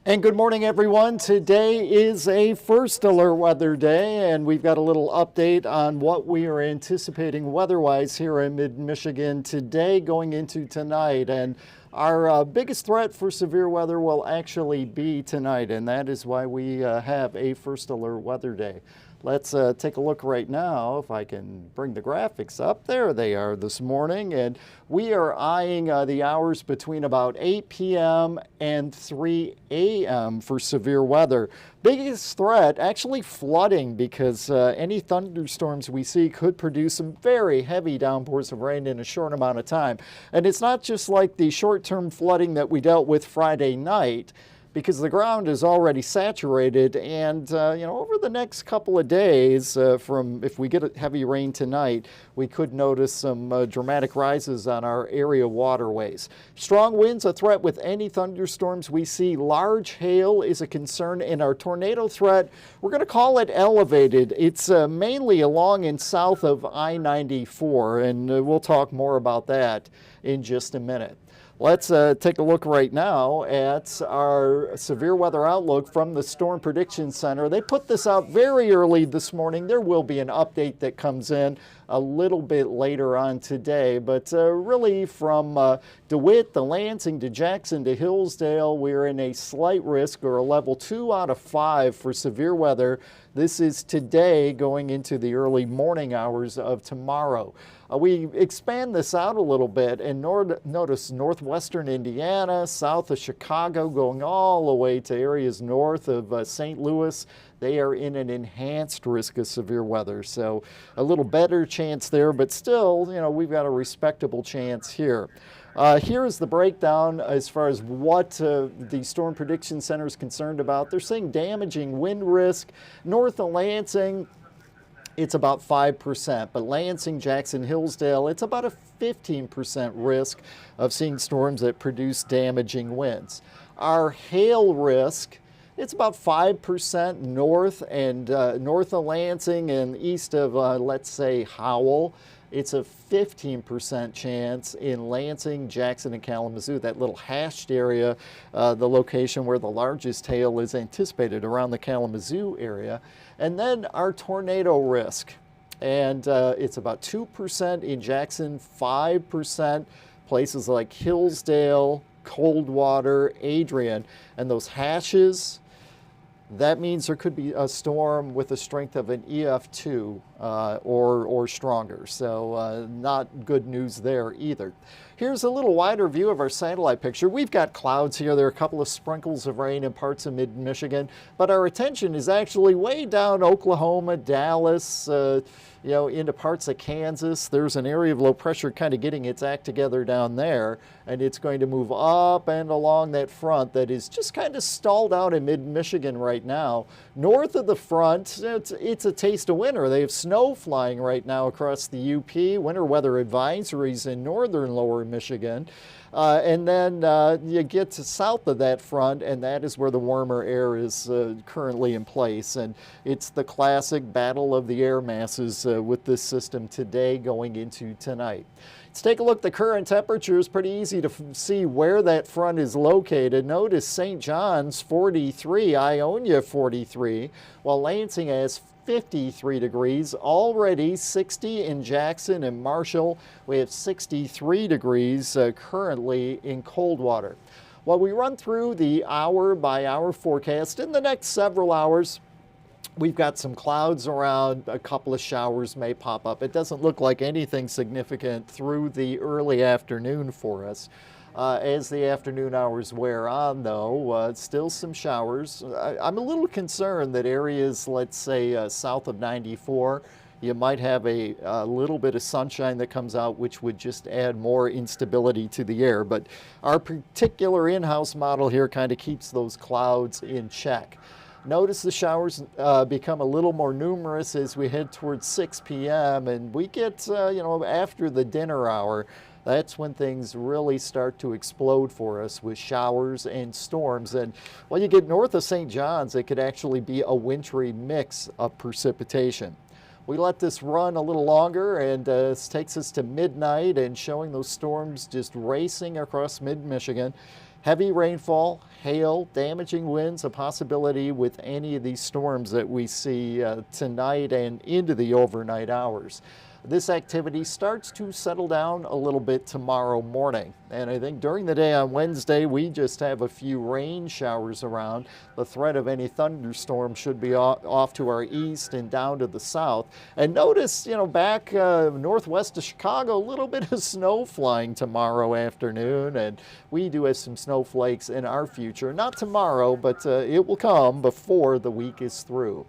And good morning, everyone. Today is a first alert weather day, and we've got a little update on what we are anticipating weather-wise here in mid-Michigan today going into tonight. And our biggest threat for severe weather will actually be tonight, and that is why we have a first alert weather day. Let's take a look right now, if I can bring the graphics up. There they are this morning, and we are eyeing the hours between about 8 p.m. and 3 a.m. for severe weather. Biggest threat, actually flooding, because any thunderstorms we see could produce some very heavy downpours of rain in a short amount of time. And it's not just like the short-term flooding that we dealt with Friday night, because the ground is already saturated, and over the next couple of days, if we get heavy rain tonight, we could notice some dramatic rises on our area waterways. Strong winds a threat with any thunderstorms we see. Large hail is a concern, and our tornado threat, we're going to call it elevated. It's mainly along and south of I-94, and we'll talk more about that in just a minute. Let's take a look right now at our severe weather outlook from the Storm Prediction Center. They put this out very early this morning. There will be an update that comes in a little bit later on today, but really from DeWitt to Lansing to Jackson to Hillsdale, we're in a slight risk or a level 2 out of 5 for severe weather. This is today going into the early morning hours of tomorrow. We expand this out a little bit and notice northwestern Indiana, south of Chicago, going all the way to areas north of St. Louis. They are in an enhanced risk of severe weather. So a little better chance there, but still, we've got a respectable chance here. Here is the breakdown as far as what the Storm Prediction Center is concerned about. They're saying damaging wind risk. North of Lansing, it's about 5%, but Lansing, Jackson, Hillsdale, it's about a 15% risk of seeing storms that produce damaging winds. Our hail risk, it's about 5% north and north of Lansing and east of, let's say, Howell. It's a 15% chance in Lansing, Jackson, and Kalamazoo, that little hashed area, the location where the largest hail is anticipated around the Kalamazoo area. And then our tornado risk, and it's about 2% in Jackson, 5% places like Hillsdale, Coldwater, Adrian, and those hashes, that means there could be a storm with a strength of an EF2 or stronger. So not good news there either. Here's a little wider view of our satellite picture. We've got clouds here. There are a couple of sprinkles of rain in parts of mid-Michigan, but our attention is actually way down Oklahoma, Dallas, into parts of Kansas. There's an area of low pressure kind of getting its act together down there, and it's going to move up and along that front that is just kind of stalled out in mid-Michigan right now. North of the front, it's a taste of winter. They have snow flying right now across the UP, winter weather advisories in northern lower Michigan. And then you get to south of that front, and that is where the warmer air is currently in place. And it's the classic battle of the air masses with this system today going into tonight. Let's take a look at the current temperatures. Pretty easy to see where that front is located. Notice St. John's 43, Ionia 43, while Lansing has 53 degrees, already 60 in Jackson and Marshall. We have 63 degrees currently in Coldwater. While we run through the hour-by-hour forecast, in the next several hours, we've got some clouds around, a couple of showers may pop up. It doesn't look like anything significant through the early afternoon for us. As the afternoon hours wear on, though, still some showers. I'm a little concerned that areas, let's say, south of 94, you might have a little bit of sunshine that comes out, which would just add more instability to the air. But our particular in-house model here kind of keeps those clouds in check. Notice the showers become a little more numerous as we head towards 6 p.m. and we get, after the dinner hour, that's when things really start to explode for us with showers and storms. And when you get north of St. John's, it could actually be a wintry mix of precipitation. We let this run a little longer, and this takes us to midnight and showing those storms just racing across mid-Michigan. Heavy rainfall, hail, damaging winds, a possibility with any of these storms that we see tonight and into the overnight hours. This activity starts to settle down a little bit tomorrow morning. And I think during the day on Wednesday, we just have a few rain showers around. The threat of any thunderstorm should be off to our east and down to the south. And notice, back northwest of Chicago, a little bit of snow flying tomorrow afternoon. And we do have some snowflakes in our future. Not tomorrow, but it will come before the week is through.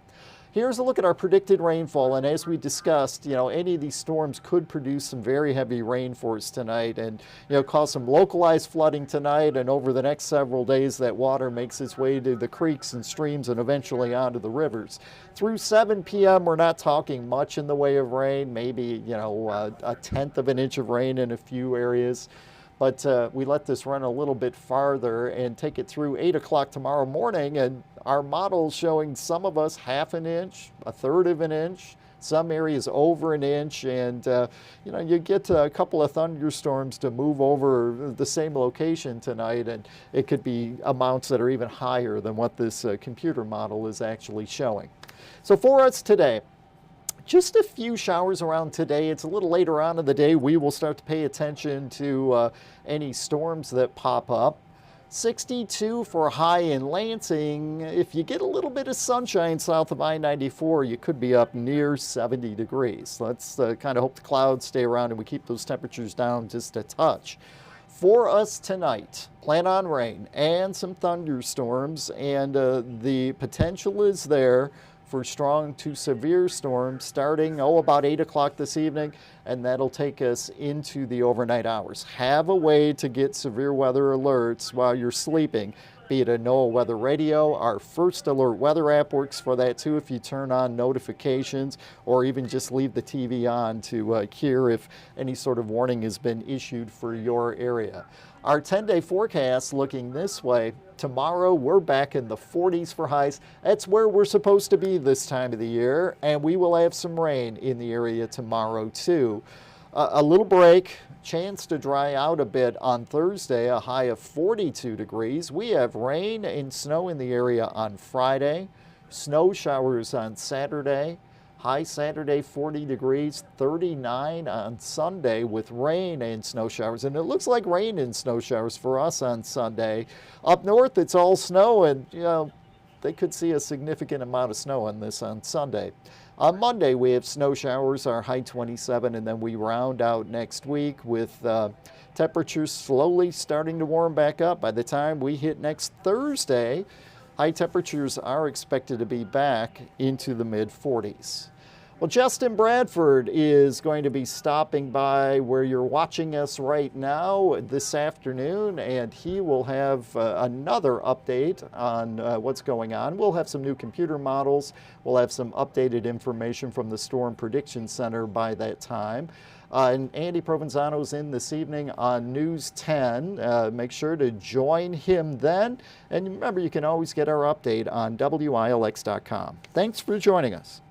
Here's a look at our predicted rainfall, and as we discussed, any of these storms could produce some very heavy rain for us tonight and, cause some localized flooding tonight, and over the next several days that water makes its way to the creeks and streams and eventually onto the rivers. Through 7 p.m., we're not talking much in the way of rain, maybe, a tenth of an inch of rain in a few areas. But we let this run a little bit farther and take it through 8 o'clock tomorrow morning, and our model's showing some of us half an inch, a third of an inch, some areas over an inch, and you get a couple of thunderstorms to move over the same location tonight, and it could be amounts that are even higher than what this computer model is actually showing. So for us today, just a few showers around today. It's a little later on in the day. We will start to pay attention to any storms that pop up. 62 for a high in Lansing. If you get a little bit of sunshine south of I-94, you could be up near 70 degrees. Let's kind of hope the clouds stay around and we keep those temperatures down just a touch. For us tonight, plan on rain and some thunderstorms, and the potential is there for strong to severe storms starting, about 8 o'clock this evening, and that'll take us into the overnight hours. Have a way to get severe weather alerts while you're sleeping, be it a NOAA weather radio. Our First Alert weather app works for that too if you turn on notifications, or even just leave the TV on to hear if any sort of warning has been issued for your area. Our 10-day forecast looking this way. Tomorrow we're back in the 40s for highs. That's where we're supposed to be this time of the year, and we will have some rain in the area tomorrow too. A little break, chance to dry out a bit on Thursday, a high of 42 degrees. We have rain and snow in the area on Friday, snow showers on Saturday. High Saturday, 40 degrees, 39 on Sunday with rain and snow showers. And it looks like rain and snow showers for us on Sunday. Up north, it's all snow, and, they could see a significant amount of snow on this on Sunday. On Monday, we have snow showers, our high 27, and then we round out next week with temperatures slowly starting to warm back up. By the time we hit next Thursday, high temperatures are expected to be back into the mid-40s. Well, Justin Bradford is going to be stopping by where you're watching us right now this afternoon, and he will have another update on what's going on. We'll have some new computer models. We'll have some updated information from the Storm Prediction Center by that time. And Andy Provenzano's in this evening on News 10. Make sure to join him then. And remember, you can always get our update on WILX.com. Thanks for joining us.